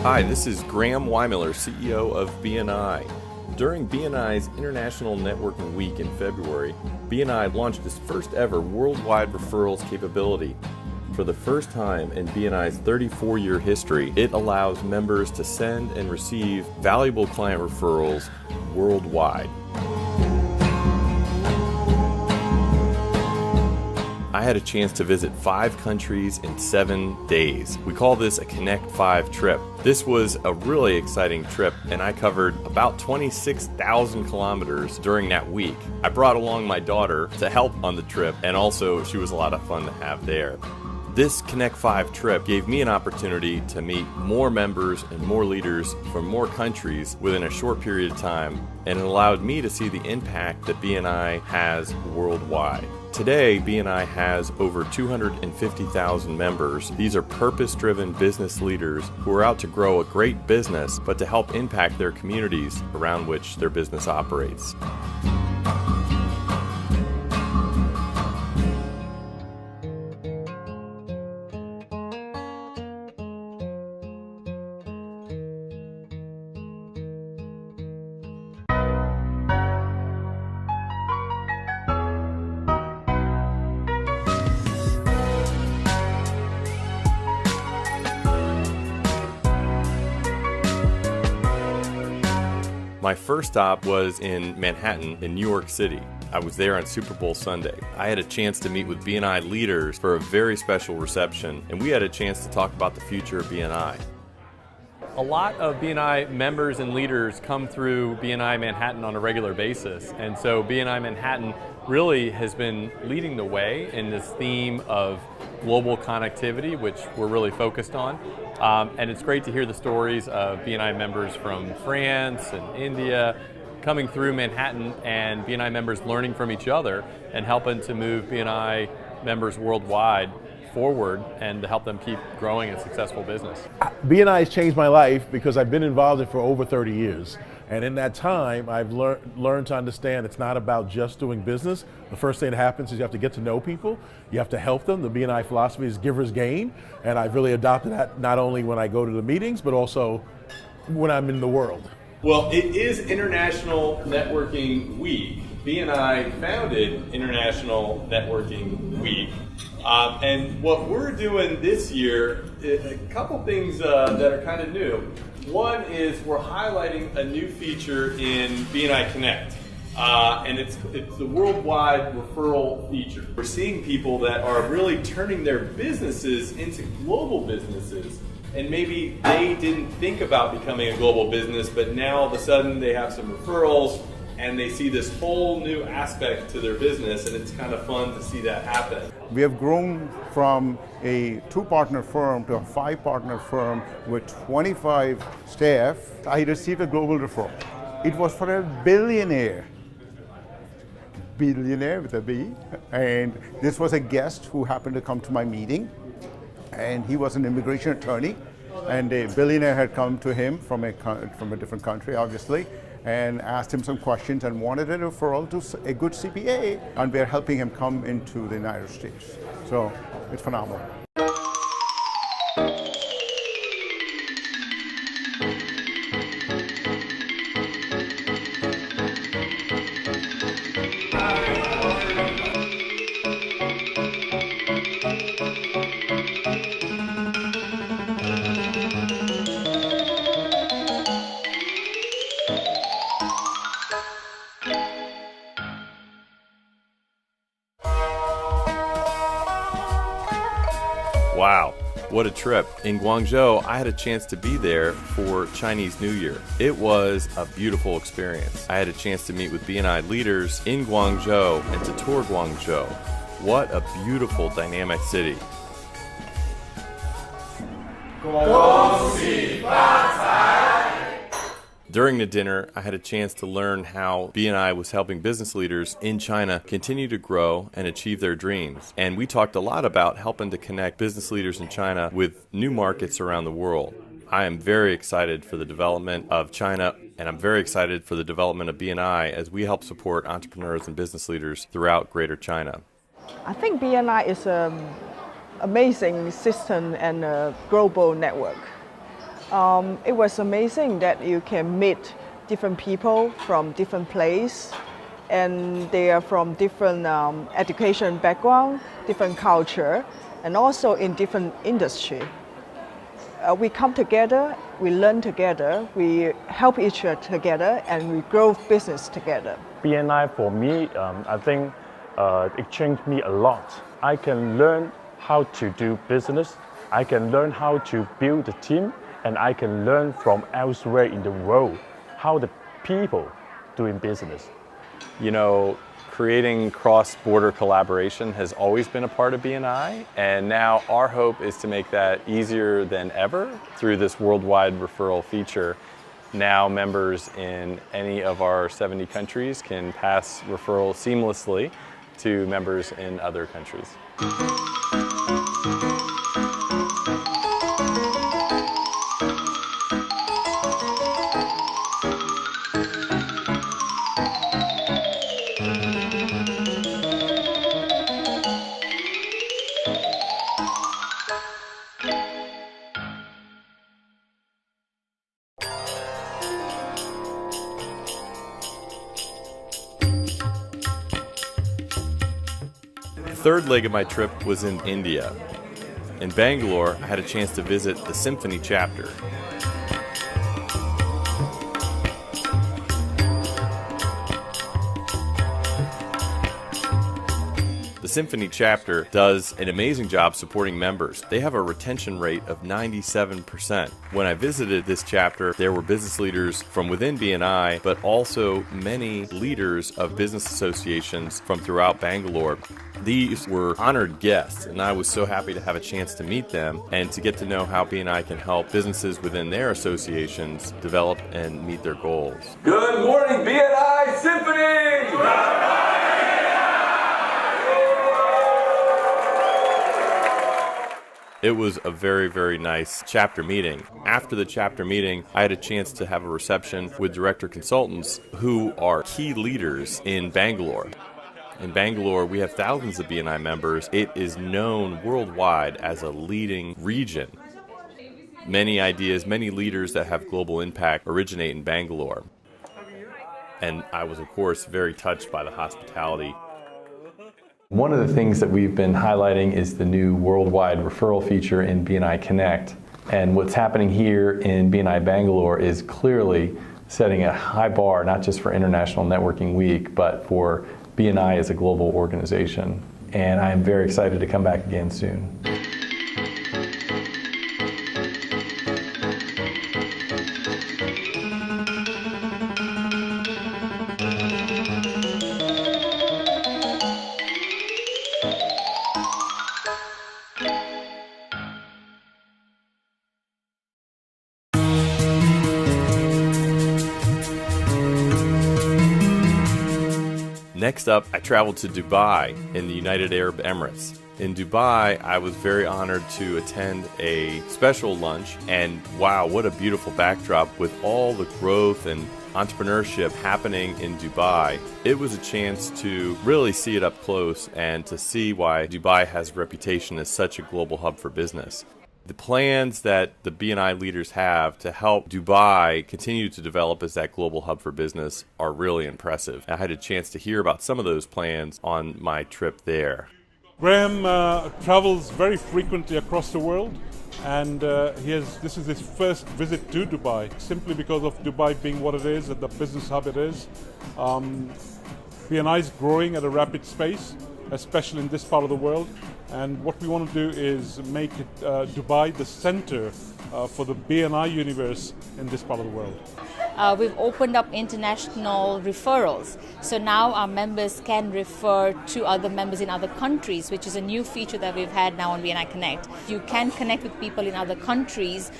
Hi, this is Graham Weihmiller, CEO of BNI. During BNI's International Networking Week in February, BNI launched its first ever worldwide referrals capability. For the first time in BNI's 34-year history, it allows members to send and receive valuable client referrals worldwide. I had a chance to visit 5 countries in 7 days. We call this a Connect 5 trip. This was a really exciting trip, and I covered about 26,000 kilometers during that week. I brought along my daughter to help on the trip, and also she was a lot of fun to have there. This Connect 5 trip gave me an opportunity to meet more members and more leaders from more countries within a short period of time, and it allowed me to see the impact that BNI has worldwide. Today, BNI has over 250,000 members. These are purpose-driven business leaders who are out to grow a great business, but to help impact their communities around which their business operates. My first stop was in Manhattan in New York City. I was there on Super Bowl Sunday. I had a chance to meet with BNI leaders for a very special reception, and we had a chance to talk about the future of BNI. A lot of BNI members and leaders come through BNI Manhattan on a regular basis, and so BNI Manhattan really has been leading the way in this theme of global connectivity, which we're really focused on. And it's great to hear the stories of BNI members from France and India coming through Manhattan, and BNI members learning from each other and helping to move BNI members worldwide forward and to help them keep growing a successful business. BNI has changed my life because I've been involved in it for over 30 years. And in that time, I've learned to understand it's not about just doing business. The first thing that happens is you have to get to know people. You have to help them. The BNI philosophy is givers gain. And I've really adopted that not only when I go to the meetings, but also when I'm in the world. Well, it is International Networking Week. BNI founded International Networking Week. And what we're doing this year, a couple things that are kind of new. One is we're highlighting a new feature in BNI Connect, and it's the worldwide referral feature. We're seeing people that are really turning their businesses into global businesses, and maybe they didn't think about becoming a global business, but now all of a sudden they have some referrals, and they see this whole new aspect to their business, and it's kind of fun to see that happen. We have grown from a 2-partner firm to a 5-partner firm with 25 staff. I received a global referral. It was for a billionaire with a B, and this was a guest who happened to come to my meeting, and he was an immigration attorney, and a billionaire had come to him from a different country, obviously, and asked him some questions and wanted a referral to a good CPA, and we're helping him come into the United States. So it's phenomenal. Wow, what a trip. In Guangzhou, I had a chance to be there for Chinese New Year. It was a beautiful experience. I had a chance to meet with BNI leaders in Guangzhou and to tour Guangzhou. What a beautiful, dynamic city. During the dinner, I had a chance to learn how BNI was helping business leaders in China continue to grow and achieve their dreams. And we talked a lot about helping to connect business leaders in China with new markets around the world. I am very excited for the development of China, and I'm very excited for the development of BNI as we help support entrepreneurs and business leaders throughout Greater China. I think BNI is an amazing system and a global network. It was amazing that you can meet different people from different places, and they are from different education background, different culture, and also in different industry. We come together, we learn together, we help each other together, and we grow business together. BNI for me, I think it changed me a lot. I can learn how to do business, I can learn how to build a team, and I can learn from elsewhere in the world how the people doing business. You know, creating cross-border collaboration has always been a part of BNI, and now our hope is to make that easier than ever through this worldwide referral feature. Now members in any of our 70 countries can pass referrals seamlessly to members in other countries. The third leg of my trip was in India. In Bangalore, I had a chance to visit the Symphony chapter. The Symphony chapter does an amazing job supporting members. They have a retention rate of 97%. When I visited this chapter, there were business leaders from within BNI, but also many leaders of business associations from throughout Bangalore. These were honored guests, and I was so happy to have a chance to meet them and to get to know how BNI can help businesses within their associations develop and meet their goals. Good morning, BNI Symphony! It was a very, very nice chapter meeting. After the chapter meeting, I had a chance to have a reception with director consultants who are key leaders in Bangalore. In Bangalore, we have thousands of BNI members. It is known worldwide as a leading region. Many ideas, many leaders that have global impact originate in Bangalore. And I was, of course, very touched by the hospitality. One of the things that we've been highlighting is the new worldwide referral feature in BNI Connect. And what's happening here in BNI Bangalore is clearly setting a high bar, not just for International Networking Week, but for BNI as a global organization. And I am very excited to come back again soon. Next up, I traveled to Dubai in the United Arab Emirates. In Dubai, I was very honored to attend a special lunch, and wow, what a beautiful backdrop with all the growth and entrepreneurship happening in Dubai. It was a chance to really see it up close and to see why Dubai has a reputation as such a global hub for business. The plans that the BNI leaders have to help Dubai continue to develop as that global hub for business are really impressive. I had a chance to hear about some of those plans on my trip there. Graham travels very frequently across the world, and this is his first visit to Dubai, simply because of Dubai being what it is and the business hub it is. BNI is growing at a rapid pace, especially in this part of the world. And what we want to do is make Dubai the center for the BNI universe in this part of the world. We've opened up international referrals. So now our members can refer to other members in other countries, which is a new feature that we've had now on BNI Connect. You can connect with people in other countries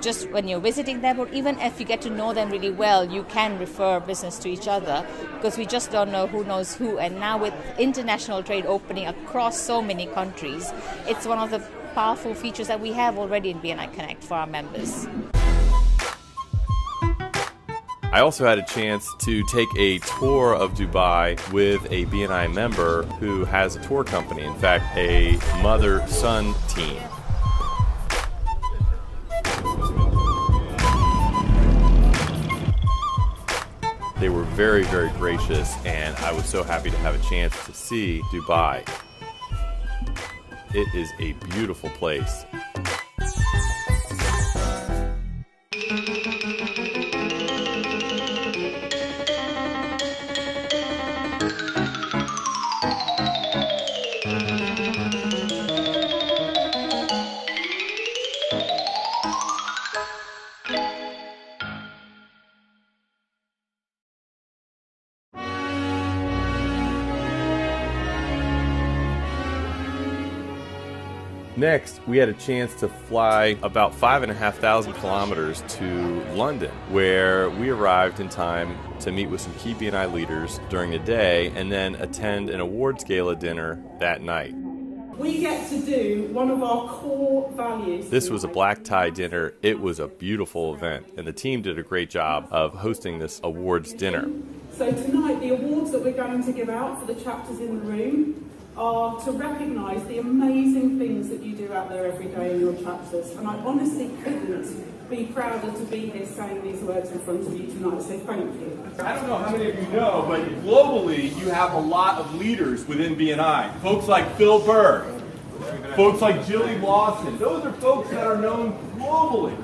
just when you're visiting them, or even if you get to know them really well, you can refer business to each other, because we just don't know who knows who. And now with international trade opening across so many countries, it's one of the powerful features that we have already in BNI Connect for our members. I also had a chance to take a tour of Dubai with a BNI member who has a tour company, in fact, a mother-son team. They were very, very gracious, and I was so happy to have a chance to see Dubai. It is a beautiful place. Next, we had a chance to fly about 5,500 kilometers to London, where we arrived in time to meet with some key BNI leaders during the day and then attend an awards gala dinner that night. We get to do one of our core values. This was a black tie dinner. It was a beautiful event, and the team did a great job of hosting this awards dinner. So tonight, the awards that we're going to give out for the chapters in the room are to recognise the amazing things that you do out there every day in your chapters. And I honestly couldn't be prouder to be here saying these words in front of you tonight, so thank you. I don't know how many of you know, but globally you have a lot of leaders within BNI. Folks like Phil Berg, folks like Jilly Lawson. Those are folks that are known globally,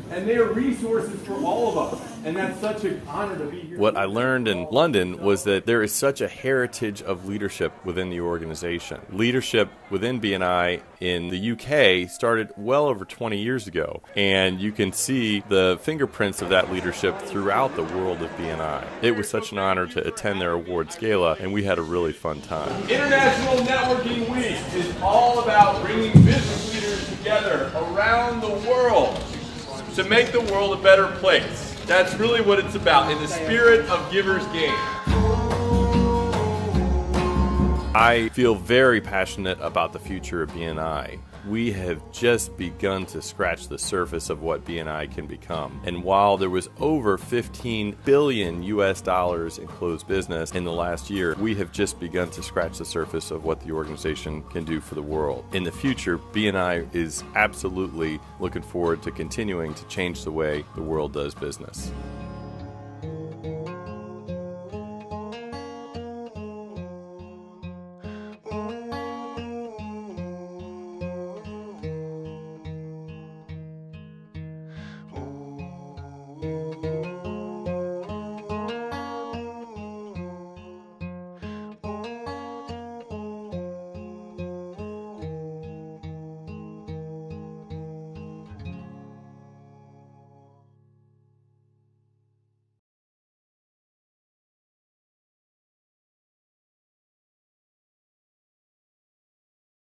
and they are resources for all of us. And that's such an honor to be here. What I learned in London was that there is such a heritage of leadership within the organization. Leadership within BNI in the UK started well over 20 years ago, and you can see the fingerprints of that leadership throughout the world of BNI. It was such an honor to attend their awards gala, and we had a really fun time. International Networking Week is all about bringing business leaders together around the world to make the world a better place. That's really what it's about, in the spirit of Givers Gain. I feel very passionate about the future of BNI. We have just begun to scratch the surface of what BNI can become. And while there was over 15 billion US dollars in closed business in the last year, we have just begun to scratch the surface of what the organization can do for the world. In the future, BNI is absolutely looking forward to continuing to change the way the world does business.